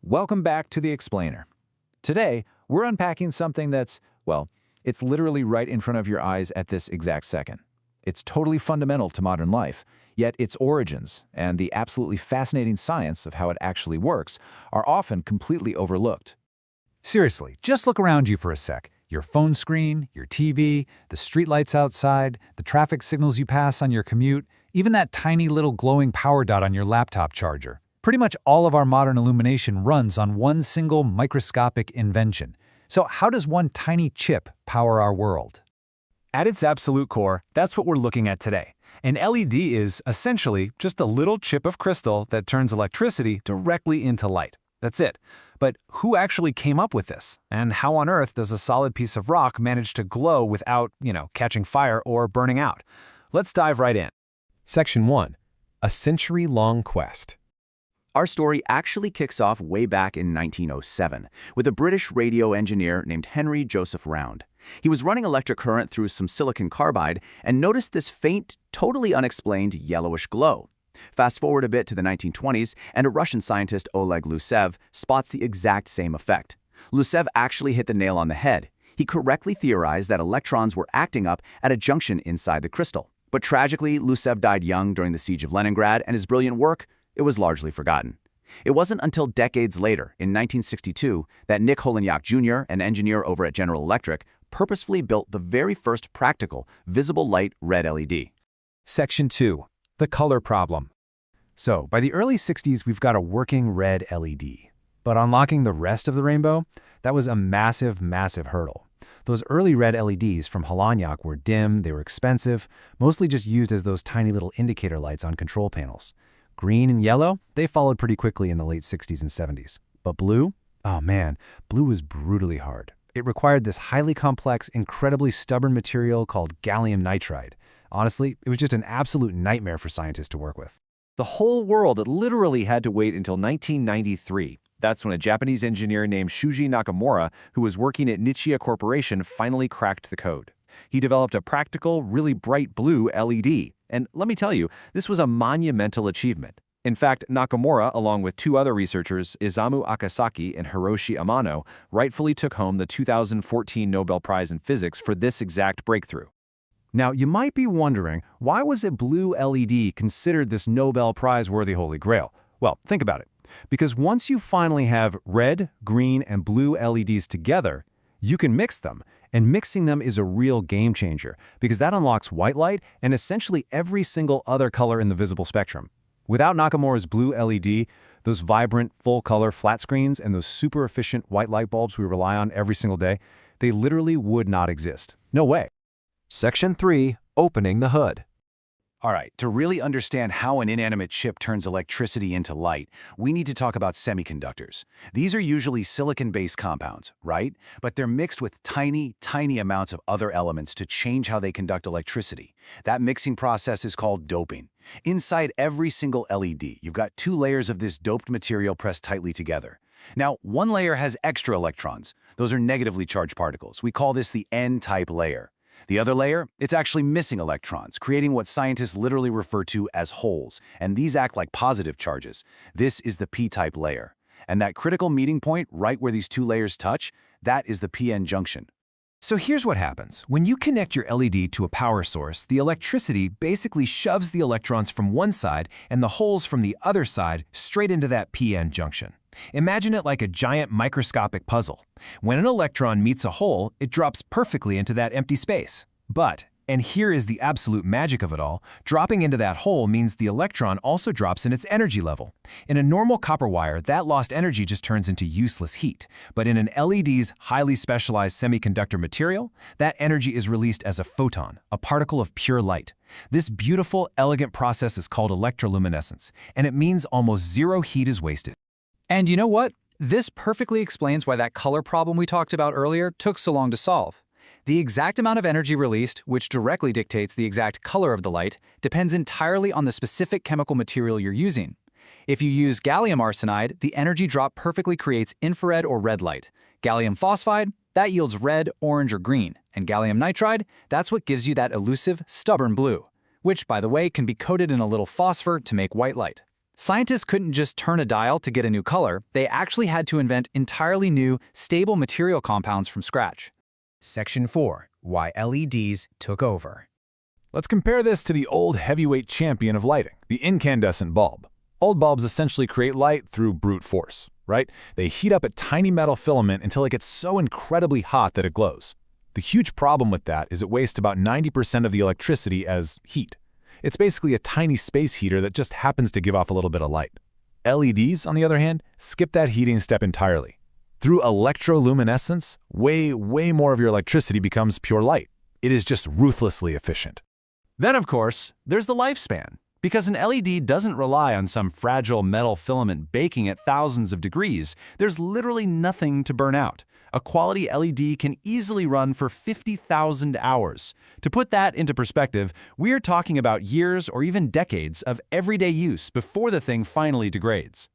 Welcome back to The Explainer. Today, we're unpacking something that's, well, it's literally right in front of your eyes at this exact second. It's totally fundamental to modern life, yet its origins and the absolutely fascinating science of how it actually works are often completely overlooked. Seriously, just look around you for a sec. Your phone screen, your TV, the streetlights outside, the traffic signals you pass on your commute, even that tiny little glowing power dot on your laptop charger. Pretty much all of our modern illumination runs on one single microscopic invention. So how does one tiny chip power our world? At its absolute core, that's what we're looking at today. An LED is, essentially, just a little chip of crystal that turns electricity directly into light. That's it. But who actually came up with this? And how on earth does a solid piece of rock manage to glow without, catching fire or burning out? Let's dive right in. Section 1. A century-long quest. Our story actually kicks off way back in 1907 with a British radio engineer named Henry Joseph Round. He was running electric current through some silicon carbide and noticed this faint, totally unexplained yellowish glow. Fast forward a bit to the 1920s, and a Russian scientist, Oleg Lusev, spots the exact same effect. Lusev actually hit the nail on the head. He correctly theorized that electrons were acting up at a junction inside the crystal. But tragically, Lusev died young during the siege of Leningrad, and his brilliant work, it was largely forgotten. It wasn't until decades later, in 1962, that Nick Holonyak Jr., an engineer over at General Electric, purposefully built the very first practical, visible light red LED. Section 2. The color problem. So, by the early 60s, we've got a working red LED. But unlocking the rest of the rainbow, that was a massive, massive hurdle. Those early red LEDs from Holonyak were dim, they were expensive, mostly just used as those tiny little indicator lights on control panels. Green and yellow, they followed pretty quickly in the late 60s and 70s. But blue? Oh man, blue was brutally hard. It required this highly complex, incredibly stubborn material called gallium nitride. Honestly, it was just an absolute nightmare for scientists to work with. The whole world literally had to wait until 1993. That's when a Japanese engineer named Shuji Nakamura, who was working at Nichia Corporation, finally cracked the code. He developed a practical, really bright blue LED. And let me tell you, this was a monumental achievement. In fact, Nakamura, along with two other researchers, Isamu Akasaki and Hiroshi Amano, rightfully took home the 2014 Nobel Prize in Physics for this exact breakthrough. Now, you might be wondering, why was a blue LED considered this Nobel Prize-worthy holy grail? Well, think about it. Because once you finally have red, green, and blue LEDs together, you can mix them. And mixing them is a real game changer, because that unlocks white light and essentially every single other color in the visible spectrum. Without Nakamura's blue LED, those vibrant, full-color flat screens and those super efficient white light bulbs we rely on every single day, they literally would not exist. No way. Section 3. Opening the hood. All right, to really understand how an inanimate chip turns electricity into light, we need to talk about semiconductors. These are usually silicon-based compounds, right? But they're mixed with tiny, tiny amounts of other elements to change how they conduct electricity. That mixing process is called doping. Inside every single LED, you've got two layers of this doped material pressed tightly together. Now, one layer has extra electrons. Those are negatively charged particles. We call this the N-type layer. The other layer, it's actually missing electrons, creating what scientists literally refer to as holes, and these act like positive charges. This is the P-type layer. And that critical meeting point, right where these two layers touch, that is the PN junction. So here's what happens. When you connect your LED to a power source, the electricity basically shoves the electrons from one side and the holes from the other side straight into that PN junction. Imagine it like a giant microscopic puzzle. When an electron meets a hole, it drops perfectly into that empty space. But, and here is the absolute magic of it all, dropping into that hole means the electron also drops in its energy level. In a normal copper wire, that lost energy just turns into useless heat. But in an LED's highly specialized semiconductor material, that energy is released as a photon, a particle of pure light. This beautiful, elegant process is called electroluminescence, and it means almost zero heat is wasted. And you know what? This perfectly explains why that color problem we talked about earlier took so long to solve. The exact amount of energy released, which directly dictates the exact color of the light, depends entirely on the specific chemical material you're using. If you use gallium arsenide, the energy drop perfectly creates infrared or red light. Gallium phosphide, that yields red, orange, or green. And gallium nitride, that's what gives you that elusive, stubborn blue, which, by the way, can be coated in a little phosphor to make white light. Scientists couldn't just turn a dial to get a new color, they actually had to invent entirely new, stable material compounds from scratch. Section 4. Why LEDs took over. Let's compare this to the old heavyweight champion of lighting, the incandescent bulb. Old bulbs essentially create light through brute force, right? They heat up a tiny metal filament until it gets so incredibly hot that it glows. The huge problem with that is it wastes about 90% of the electricity as heat. It's basically a tiny space heater that just happens to give off a little bit of light. LEDs, on the other hand, skip that heating step entirely. Through electroluminescence, way more of your electricity becomes pure light. It is just ruthlessly efficient. Then, of course, there's the lifespan. Because an LED doesn't rely on some fragile metal filament baking at thousands of degrees, there's literally nothing to burn out. A quality LED can easily run for 50,000 hours. To put that into perspective, we're talking about years or even decades of everyday use before the thing finally degrades.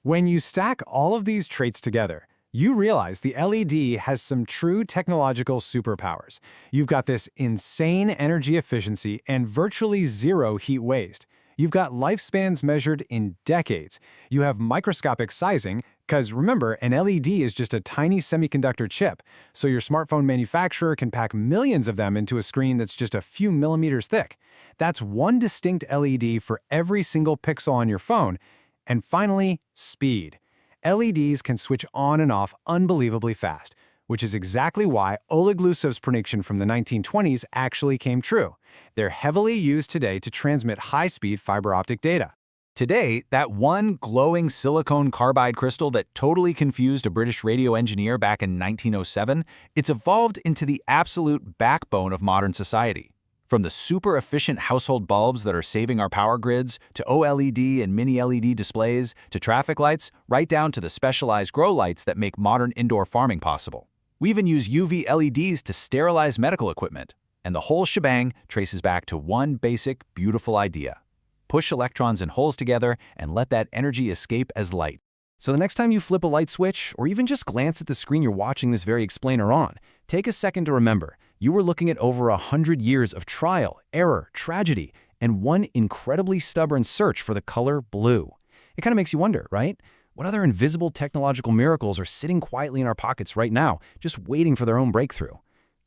When you stack all of these traits together, you realize the LED has some true technological superpowers. You've got this insane energy efficiency and virtually zero heat waste. You've got lifespans measured in decades. You have microscopic sizing, because remember, an LED is just a tiny semiconductor chip, so your smartphone manufacturer can pack millions of them into a screen that's just a few millimeters thick. That's one distinct LED for every single pixel on your phone. And finally, speed. LEDs can switch on and off unbelievably fast, which is exactly why Oleg Lusov's prediction from the 1920s actually came true. They're heavily used today to transmit high-speed fiber optic data. Today, that one glowing silicon carbide crystal that totally confused a British radio engineer back in 1907, it's evolved into the absolute backbone of modern society. From the super efficient household bulbs that are saving our power grids, to OLED and mini LED displays, to traffic lights, right down to the specialized grow lights that make modern indoor farming possible. We even use UV LEDs to sterilize medical equipment. And the whole shebang traces back to one basic, beautiful idea. Push electrons in holes together and let that energy escape as light. So the next time you flip a light switch, or even just glance at the screen you're watching this very explainer on, take a second to remember, you were looking at over 100 years of trial, error, tragedy, and one incredibly stubborn search for the color blue. It kind of makes you wonder, right? What other invisible technological miracles are sitting quietly in our pockets right now, just waiting for their own breakthrough?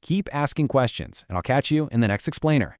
Keep asking questions, and I'll catch you in the next explainer.